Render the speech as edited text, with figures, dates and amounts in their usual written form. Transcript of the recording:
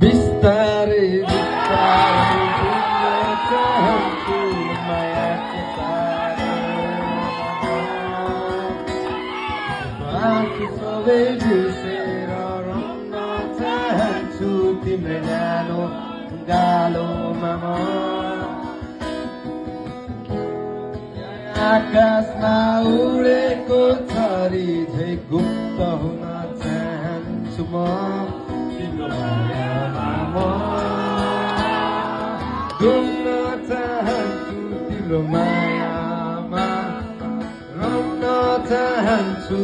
बिस्तारै बिस्तारै डुब्न चाहन्छु मायाको सागरमा बाँकी सबै बिर्सेर रम्न चाहन्छु तिम्रो न्यानो गालोमा म आकाशमा उडेको छरी झै गुप्त हुन चाहन्छु म तिम्रो मायामा म डुब्न चाहन्छु तिम्रो मायामा रम्न चाहन्छु